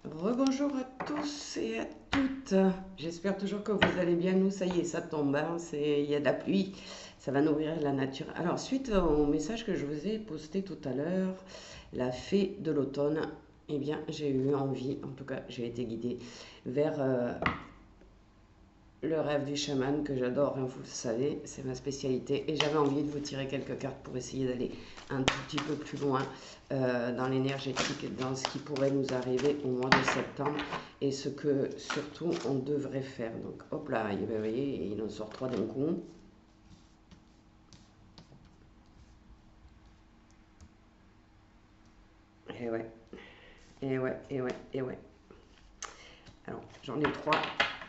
Rebonjour à tous et à toutes. J'espère toujours que vous allez bien. Nous, ça y est, ça tombe, hein. Il y a de la pluie. Ça va nourrir la nature. Alors, suite au message que je vous ai posté tout à l'heure, la fée de l'automne, eh bien, j'ai eu envie, en tout cas, j'ai été guidée vers le rêve du chaman que j'adore, hein, vous le savez, c'est ma spécialité. Et j'avais envie de vous tirer quelques cartes pour essayer d'aller un tout petit peu plus loin dans l'énergétique, dans ce qui pourrait nous arriver au mois de septembre et ce que surtout on devrait faire. Donc hop là, vous voyez, il en sort trois d'un coup. Et ouais, et ouais, et ouais, et ouais. Alors j'en ai trois.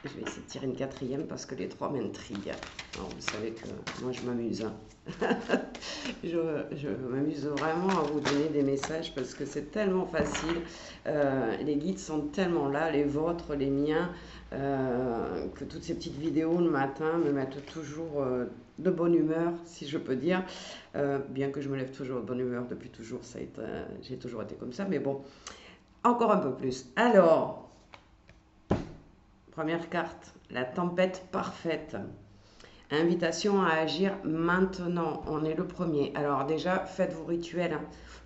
Je vais essayer de tirer une quatrième parce que les trois m'intriguent. Alors vous savez que moi je m'amuse, hein. Je m'amuse vraiment à vous donner des messages parce que c'est tellement facile. Les guides sont tellement là, les vôtres, les miens, que toutes ces petites vidéos le matin me mettent toujours de bonne humeur, si je peux dire. Bien que je me lève toujours de bonne humeur depuis toujours, j'ai toujours été comme ça, mais bon, encore un peu plus. Alors, première carte, la tempête parfaite. Invitation à agir maintenant. On est le premier. Alors déjà, faites vos rituels, hein.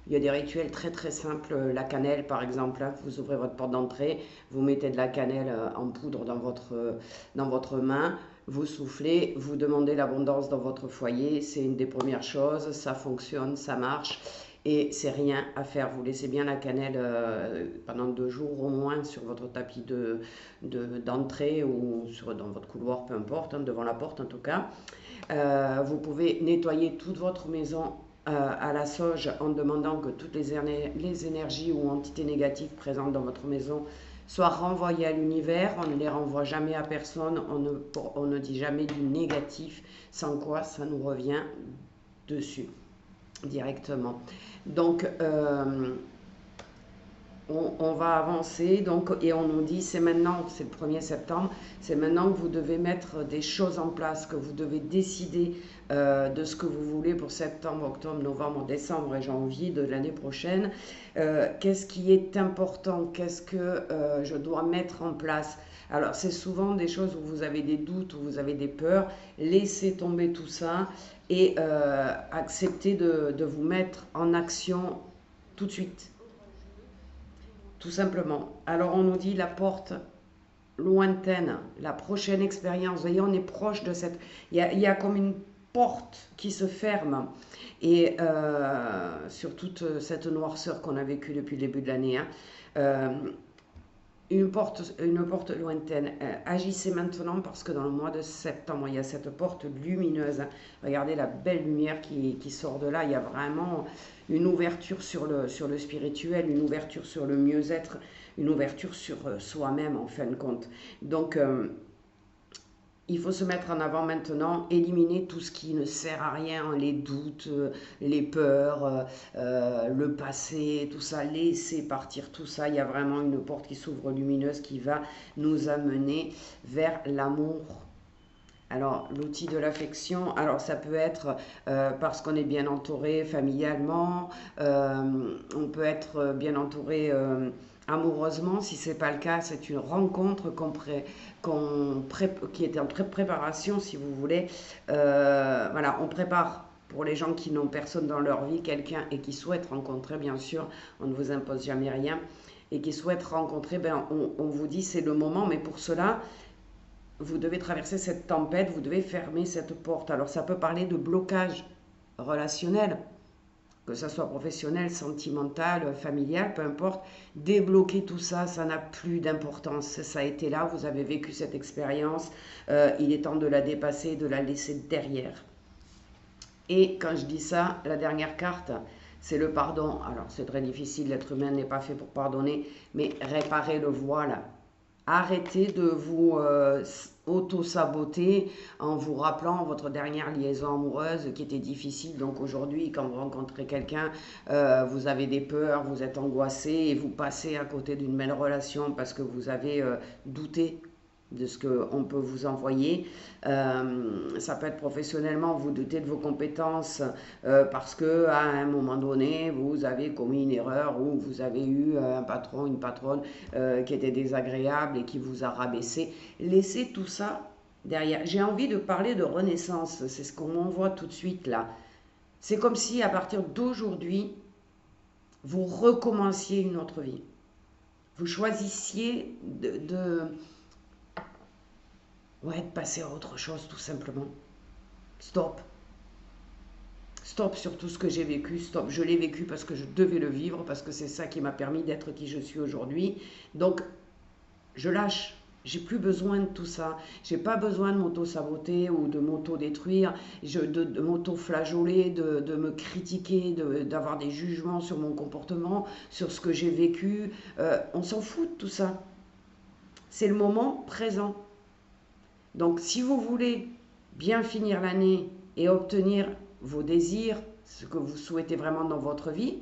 Il y a des rituels très très simples. La cannelle, par exemple, hein. Vous ouvrez votre porte d'entrée, vous mettez de la cannelle en poudre dans votre main, vous soufflez, vous demandez l'abondance dans votre foyer. C'est une des premières choses. Ça fonctionne, ça marche. Et c'est rien à faire. Vous laissez bien la cannelle pendant 2 jours au moins sur votre tapis d'entrée ou dans votre couloir, peu importe, hein, devant la porte en tout cas. Vous pouvez nettoyer toute votre maison à la sauge en demandant que toutes les énergies ou entités négatives présentes dans votre maison soient renvoyées à l'univers. On ne les renvoie jamais à personne, on ne dit jamais du négatif, sans quoi ça nous revient dessus directement. Donc, on va avancer donc, et on nous dit c'est maintenant, c'est le 1er septembre, c'est maintenant que vous devez mettre des choses en place, que vous devez décider de ce que vous voulez pour septembre, octobre, novembre, décembre et janvier de l'année prochaine. Qu'est-ce qui est important? Qu'est-ce que je dois mettre en place? Alors c'est souvent des choses où vous avez des doutes, où vous avez des peurs. Laissez tomber tout ça et acceptez de vous mettre en action tout de suite, tout simplement. Alors on nous dit la porte lointaine, la prochaine expérience. Vous voyez, on est proche de cette... Il y a comme une porte qui se ferme. Et sur toute cette noirceur qu'on a vécue depuis le début de l'année, hein, une porte lointaine. Agissez maintenant parce que dans le mois de septembre, il y a cette porte lumineuse, hein. Regardez la belle lumière qui sort de là. Il y a vraiment une ouverture sur le spirituel, une ouverture sur le mieux-être, une ouverture sur soi-même en fin de compte. Donc, il faut se mettre en avant maintenant, éliminer tout ce qui ne sert à rien, les doutes, les peurs, le passé, tout ça, laisser partir tout ça. Il y a vraiment une porte qui s'ouvre lumineuse qui va nous amener vers l'amour. Alors, l'outil de l'affection, alors ça peut être parce qu'on est bien entouré familialement, on peut être bien entouré amoureusement. Si ce n'est pas le cas, c'est une rencontre qui est en préparation, si vous voulez. Voilà, on prépare pour les gens qui n'ont personne dans leur vie, quelqu'un et qui souhaitent rencontrer, bien sûr, on ne vous impose jamais rien, et qui souhaitent rencontrer, ben, on vous dit c'est le moment, mais pour cela, vous devez traverser cette tempête, vous devez fermer cette porte. Alors ça peut parler de blocage relationnel, que ce soit professionnel, sentimental, familial, peu importe. Débloquer tout ça, ça n'a plus d'importance. Ça a été là, vous avez vécu cette expérience, il est temps de la dépasser, de la laisser derrière. Et quand je dis ça, la dernière carte, c'est le pardon. Alors c'est très difficile, l'être humain n'est pas fait pour pardonner, mais réparer le voile. Arrêtez de vous auto-saboter en vous rappelant votre dernière liaison amoureuse qui était difficile. Donc aujourd'hui, quand vous rencontrez quelqu'un, vous avez des peurs, vous êtes angoissé et vous passez à côté d'une belle relation parce que vous avez douté de ce qu'on peut vous envoyer. Ça peut être professionnellement, vous doutez de vos compétences parce que à un moment donné, vous avez commis une erreur ou vous avez eu un patron, une patronne qui était désagréable et qui vous a rabaissé. Laissez tout ça derrière. J'ai envie de parler de renaissance, c'est ce qu'on m'envoie tout de suite là. C'est comme si à partir d'aujourd'hui, vous recommenciez une autre vie. Vous choisissiez de passer à autre chose tout simplement. Stop. Stop sur tout ce que j'ai vécu. Stop. Je l'ai vécu parce que je devais le vivre, parce que c'est ça qui m'a permis d'être qui je suis aujourd'hui. Donc, je lâche. J'ai plus besoin de tout ça. J'ai pas besoin de m'auto-saboter ou de m'auto-détruire, de m'auto-flageoler, de me critiquer, d'avoir des jugements sur mon comportement, sur ce que j'ai vécu. On s'en fout de tout ça. C'est le moment présent. Donc, si vous voulez bien finir l'année et obtenir vos désirs, ce que vous souhaitez vraiment dans votre vie,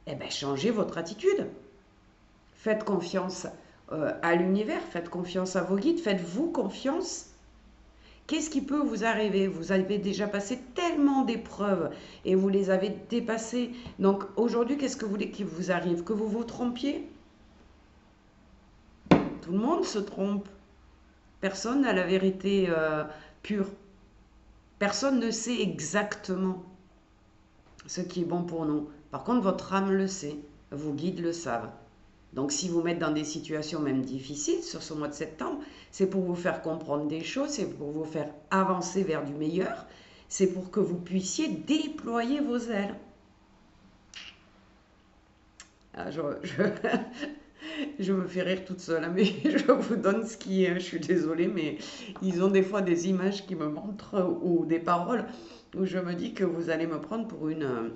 eh bien, changez votre attitude. Faites confiance à l'univers, faites confiance à vos guides, faites-vous confiance. Qu'est-ce qui peut vous arriver? Vous avez déjà passé tellement d'épreuves et vous les avez dépassées. Donc, aujourd'hui, qu'est-ce que vous voulez qu'il vous arrive? Que vous vous trompiez? Tout le monde se trompe. Personne n'a la vérité pure. Personne ne sait exactement ce qui est bon pour nous. Par contre, votre âme le sait, vos guides le savent. Donc, si vous mettez dans des situations même difficiles sur ce mois de septembre, c'est pour vous faire comprendre des choses, c'est pour vous faire avancer vers du meilleur, c'est pour que vous puissiez déployer vos ailes. Ah, je me fais rire toute seule, hein, mais je vous donne ce qui est. Je suis désolée, mais ils ont des fois des images qui me montrent ou des paroles où je me dis que vous allez me prendre pour une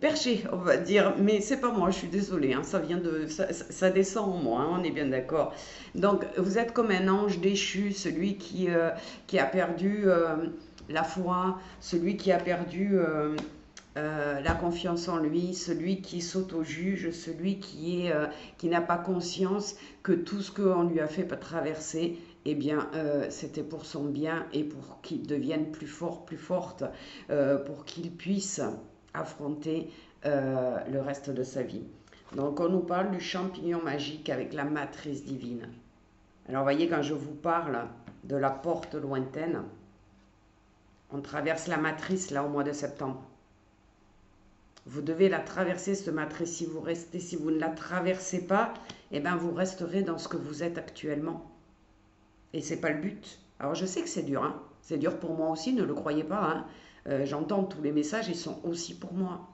perchée, on va dire. Mais c'est pas moi, je suis désolée. Hein, ça descend en moi, hein, on est bien d'accord. Donc, vous êtes comme un ange déchu, celui qui a perdu la foi, celui qui a perdu la confiance en lui, celui qui s'auto-juge, celui qui n'a pas conscience que tout ce qu'on lui a fait traverser, eh bien, c'était pour son bien et pour qu'il devienne plus fort, plus forte, pour qu'il puisse affronter le reste de sa vie. Donc, on nous parle du champignon magique avec la matrice divine. Alors, voyez, quand je vous parle de la porte lointaine, on traverse la matrice là au mois de septembre. Vous devez la traverser, cette matrice. Si vous ne la traversez pas, eh ben vous resterez dans ce que vous êtes actuellement. Et c'est pas le but. Alors je sais que c'est dur, hein. C'est dur pour moi aussi, ne le croyez pas, hein. J'entends tous les messages, ils sont aussi pour moi.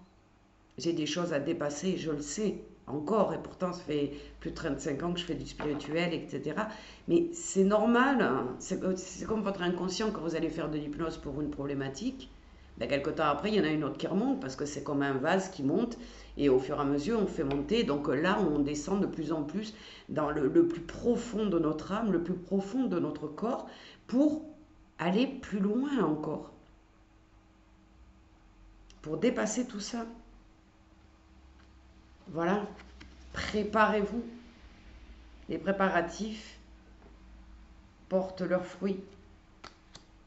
J'ai des choses à dépasser, je le sais, encore, et pourtant ça fait plus de 35 ans que je fais du spirituel, etc. Mais c'est normal, hein. C'est comme votre inconscient quand vous allez faire de l'hypnose pour une problématique. Ben, quelque temps après, il y en a une autre qui remonte parce que c'est comme un vase qui monte et au fur et à mesure, on fait monter. Donc là, on descend de plus en plus dans le plus profond de notre âme, le plus profond de notre corps pour aller plus loin encore, pour dépasser tout ça. Voilà, préparez-vous. Les préparatifs portent leurs fruits.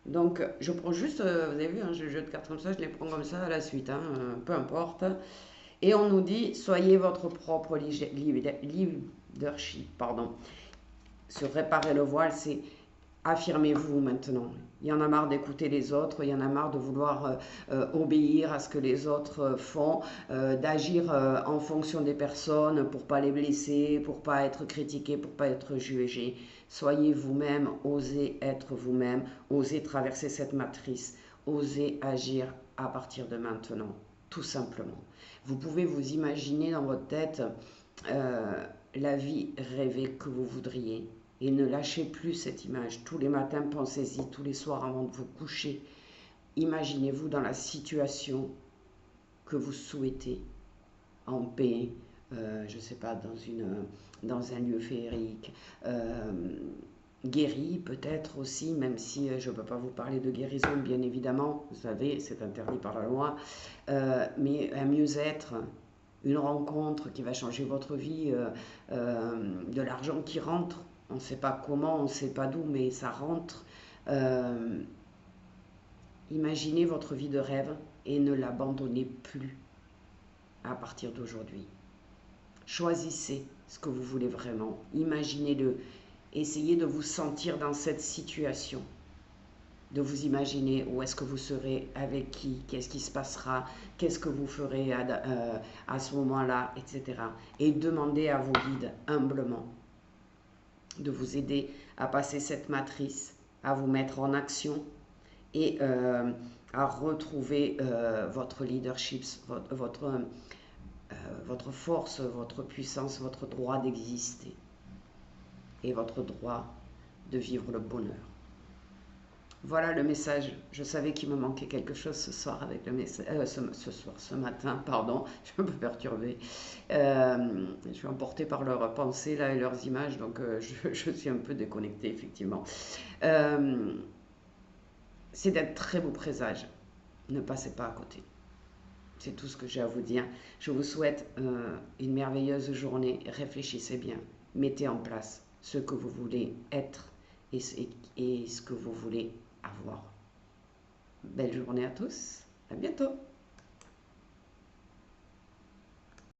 Donc, je prends juste, vous avez vu, hein, je jette cartes comme ça, je les prends comme ça à la suite, hein, peu importe. Et on nous dit, soyez votre propre leadership, pardon. Se réparer le voile, c'est affirmez-vous maintenant. Il y en a marre d'écouter les autres, il y en a marre de vouloir obéir à ce que les autres font, d'agir en fonction des personnes pour pas les blesser, pour pas être critiqué, pour pas être jugé. Soyez vous-même, osez être vous-même, osez traverser cette matrice, osez agir à partir de maintenant, tout simplement. Vous pouvez vous imaginer dans votre tête la vie rêvée que vous voudriez. Et ne lâchez plus cette image. Tous les matins, pensez-y, tous les soirs avant de vous coucher. Imaginez-vous dans la situation que vous souhaitez, en paix, je ne sais pas, dans un lieu féerique, guéri peut-être aussi, même si je ne peux pas vous parler de guérison, bien évidemment, vous savez, c'est interdit par la loi, mais un mieux-être, une rencontre qui va changer votre vie, de l'argent qui rentre, On ne sait pas comment, on ne sait pas d'où, mais ça rentre. Euh, Imaginez votre vie de rêve et ne l'abandonnez plus à partir d'aujourd'hui. Choisissez ce que vous voulez vraiment. Imaginez-le. Essayez de vous sentir dans cette situation. De vous imaginer où est-ce que vous serez, avec qui, qu'est-ce qui se passera, qu'est-ce que vous ferez à ce moment-là, etc. Et demandez à vos guides humblement de vous aider à passer cette matrice, à vous mettre en action et à retrouver votre leadership, votre force, votre puissance, votre droit d'exister et votre droit de vivre le bonheur. Voilà le message. Je savais qu'il me manquait quelque chose ce soir avec le message, ce matin, pardon, je suis un peu perturbée. Je suis emportée par leurs pensées là et leurs images, donc je suis un peu déconnectée effectivement. C'est d'être très beau présage. Ne passez pas à côté. C'est tout ce que j'ai à vous dire. Je vous souhaite une merveilleuse journée. Réfléchissez bien. Mettez en place ce que vous voulez être et ce que vous voulez avoir. Belle journée à tous. À bientôt.